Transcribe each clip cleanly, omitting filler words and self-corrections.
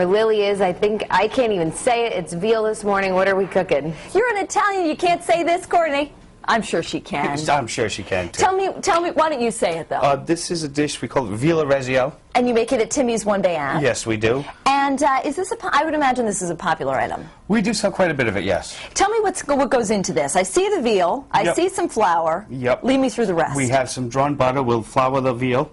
Where Lily is, I think, I can't even say it. It's veal this morning. What are we cooking? You're an Italian. You can't say this, Courtney. I'm sure she can. I'm sure she can, too. Tell me, why don't you say it, though? This is a dish we call Veal Arezzio. And you make it at Timmy's one day out? Yes, we do. And is this I would imagine this is a popular item. We do sell quite a bit of it, yes. Tell me what goes into this. I see the veal. I see some flour. Yep. Lead me through the rest. We have some drawn butter. We'll flour the veal,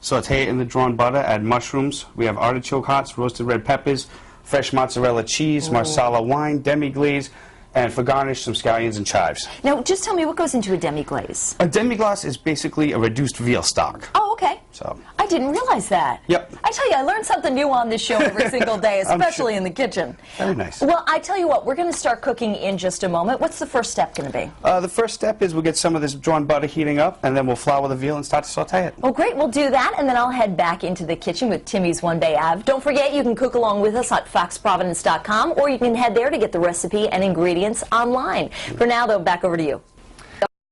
saute it in the drawn butter, add mushrooms. We have artichoke hearts, roasted red peppers, fresh mozzarella cheese, marsala wine, demi-glaze, and for garnish, some scallions and chives. Now, just tell me what goes into a demi-glace. A demi-glace is basically a reduced veal stock. Oh, okay. So I didn't realize that. Yep. I tell you, I learn something new on this show every single day, especially in the kitchen. Very nice. Well, I tell you what, we're going to start cooking in just a moment. What's the first step going to be? The first step is we'll get some of this drawn butter heating up, and then we'll flour the veal and start to saute it. Well, great. We'll do that, and then I'll head back into the kitchen with Timmy's One Bay Ave. Don't forget, you can cook along with us at foxprovidence.com, or you can head there to get the recipe and ingredients online. For now, though, back over to you.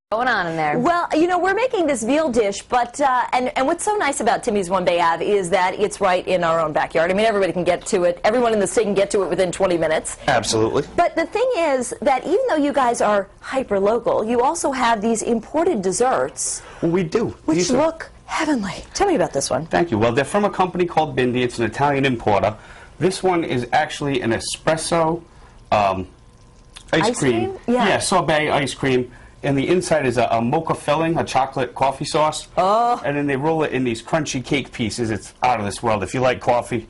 What's going on in there? Well, you know, we're making this veal dish, but and what's so nice about Timmy's One Bay Ave is that it's right in our own backyard. I mean, everybody can get to it. Everyone in the state can get to it within 20 minutes. Absolutely. But the thing is that even though you guys are hyper-local, you also have these imported desserts. Well, we do. Which look heavenly. Tell me about this one. Thank you. Well, they're from a company called Bindi. It's an Italian importer. This one is actually an espresso ice cream? Yeah, sorbet ice cream. And the inside is a mocha filling, a chocolate coffee sauce. Oh. And then they roll it in these crunchy cake pieces. It's out of this world. If you like coffee,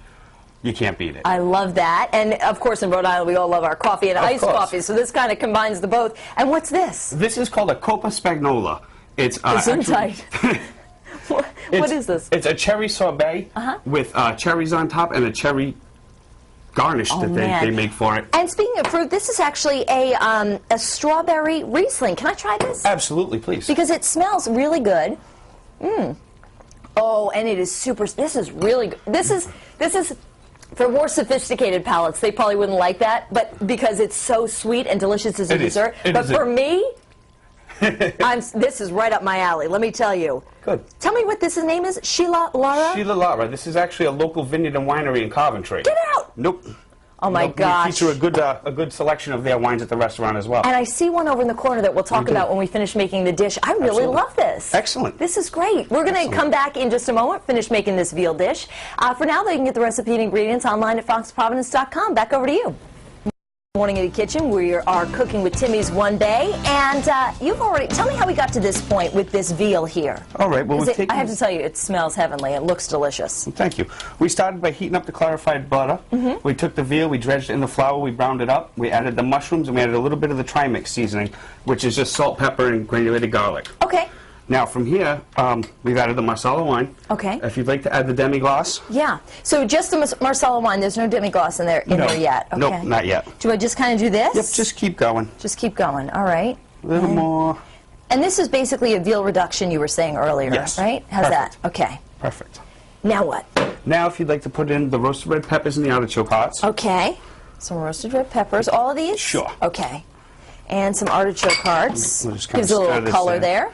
you can't beat it. I love that. And, of course, in Rhode Island, we all love our coffee and iced coffee. So this kind of combines the both. And what's this? This is called a Coppa Spagnola. It's inside. What is this? It's a cherry sorbet with cherries on top and a cherry garnish that they make for it. And speaking of fruit, this is actually a strawberry Riesling. Can I try this? Absolutely, please. Because it smells really good. Oh, and it is super. This is really good. This is for more sophisticated palates. They probably wouldn't like that, but because it's so sweet and delicious as a dessert. But for me, this is right up my alley. Let me tell you. Good. Tell me what this name is. Sheila Lara. Sheila Lara. This is actually a local vineyard and winery in Coventry. Get out. Nope. Oh my gosh. We feature a good selection of their wines at the restaurant as well. And I see one over in the corner that we'll talk about when we finish making the dish. I really love this. Excellent. This is great. We're going to come back in just a moment, finish making this veal dish. For now, though, you can get the recipe and ingredients online at foxprovidence.com. Back over to you. Morning in the kitchen. We are cooking with Timmy's One Bay, and you've already tell me how we got to this point with this veal here. All right. Well, I have to tell you, it smells heavenly. It looks delicious. Well, thank you. We started by heating up the clarified butter. We took the veal, we dredged it in the flour, we browned it up. We added the mushrooms, and we added a little bit of the trimix seasoning, which is just salt, pepper, and granulated garlic. Okay. Now from here, we've added the marsala wine. Okay. If you'd like to add the demi-glace. Yeah. So just the marsala wine. There's no demi-glace in there yet. Okay. Nope, not yet. Do I just kind of do this? Yep. Just keep going. Just keep going. All right. A little more. And this is basically a veal reduction you were saying earlier, yes. right? How's that? Okay. Perfect. Now what? Now if you'd like to put in the roasted red peppers and the artichoke hearts. Okay. Some roasted red peppers. All of these? Sure. Okay. And some artichoke hearts. We'll just kind Gives of a little color there. there.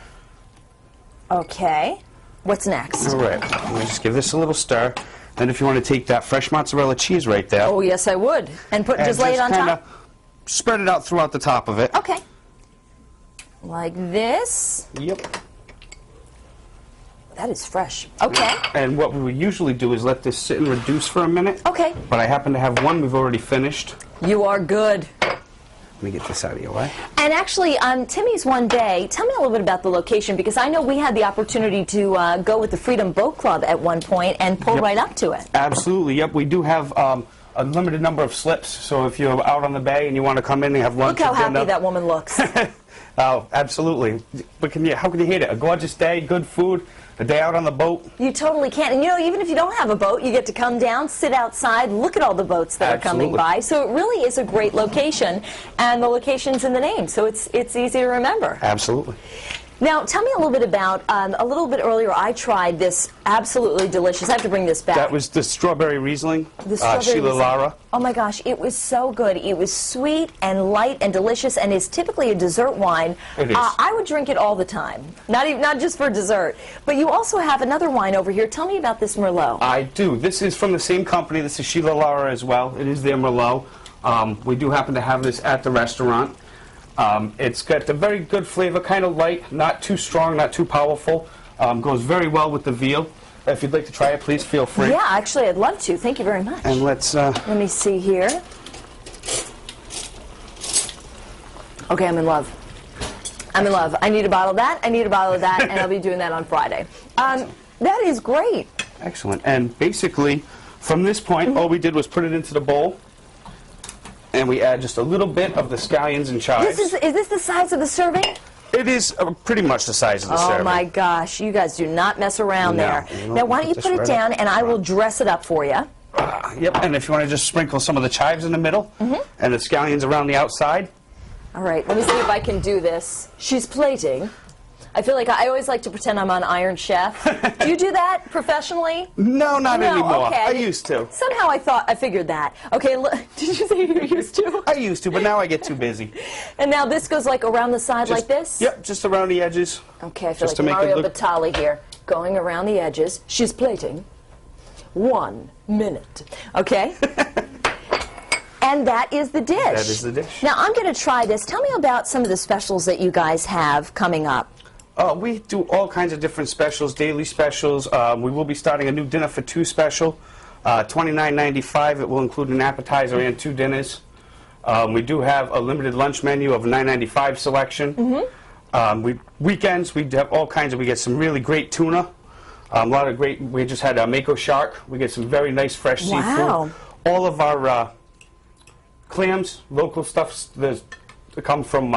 Okay. What's next? All right. We'll just give this a little stir. Then if you want to take that fresh mozzarella cheese right there. Oh, yes, I would. And just lay it on top? Spread it out throughout the top of it. Okay. Like this? Yep. That is fresh. Okay. And what we would usually do is let this sit and reduce for a minute. Okay. But I happen to have one we've already finished. You are good. Let me get this out of your way. And actually, Timmy's One Bay, tell me a little bit about the location, because I know we had the opportunity to go with the Freedom Boat Club at one point and pull right up to it. Absolutely, yep. We do have a limited number of slips, so if you're out on the bay and you want to come in and have lunch. Look how happy that woman looks. Oh, absolutely. But how can you hate it? A gorgeous day, good food, a day out on the boat. You totally can. And you know, even if you don't have a boat, you get to come down, sit outside, look at all the boats that are coming by. So it really is a great location, and the location's in the name, so it's easy to remember. Absolutely. Now, tell me a little bit about, a little bit earlier, I tried this absolutely delicious, I have to bring this back. That was the strawberry Riesling, The strawberry Sheila Riesling. Lara. Oh my gosh, it was so good. It was sweet and light and delicious, and is typically a dessert wine. It is. I would drink it all the time, not just for dessert. But you also have another wine over here. Tell me about this Merlot. I do. This is from the same company. This is Sheila Lara as well. It is their Merlot. We do happen to have this at the restaurant. It's got a very good flavor, kind of light, not too strong, not too powerful. Goes very well with the veal. If you'd like to try it, please feel free. Yeah, actually, I'd love to. Thank you very much. And let's... Let me see here. Okay, I'm in love. I'm in love. I need a bottle of that, I need a bottle of that, and I'll be doing that on Friday. That is great. Excellent. And basically, from this point, all we did was put it into the bowl, and we add just a little bit of the scallions and chives. Is this the size of the serving? It is pretty much the size of the serving. Oh my gosh, you guys do not mess around No, there. you know, Now, why don't you put put this it right down, up and I will front. dress it up for you. Yep, and if you want to just sprinkle some of the chives in the middle, and the scallions around the outside. All right, let me see if I can do this. She's plating. I feel like I always like to pretend I'm on Iron Chef. Do you do that professionally? No, not anymore. Okay. I used to. Somehow I figured that. Okay, did you say you used to? I used to, but now I get too busy. And now this goes like around the side like this? Yep, just around the edges. Okay, I feel Just to like make it Mario look- Batali here, going around the edges. She's plating. 1 minute. Okay? And that is the dish. That is the dish. Now, I'm going to try this. Tell me about some of the specials that you guys have coming up. We do all kinds of different specials, daily specials. We will be starting a new dinner for two special, $29.95. It will include an appetizer and 2 dinners. We do have a limited lunch menu of a $9.95 selection. Weekends, we have all kinds of, we get some really great tuna. A lot of great, we just had a Mako shark. We get some very nice fresh Wow. seafood. All of our clams, local stuff, they come from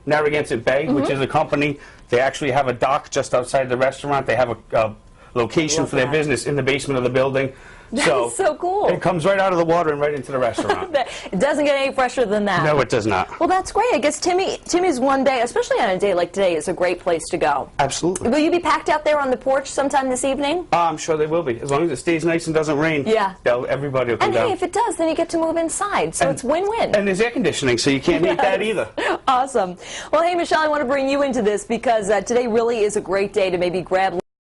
Narragansett Bay, which is a company. They actually have a dock just outside the restaurant. They have a location Love for their that. business in the basement of the building. That is so cool. It comes right out of the water and right into the restaurant. It doesn't get any fresher than that. No, it does not. Well, that's great. I guess Timmy's one day, especially on a day like today, is a great place to go. Absolutely. Will you be packed out there on the porch sometime this evening? I'm sure they will be. As long as it stays nice and doesn't rain, Yeah. everybody will come And down. hey, if it does, then you get to move inside, so it's win-win. And there's air conditioning, so you can't hate that either. Awesome. Well, hey, Michelle, I want to bring you into this because today really is a great day to maybe grab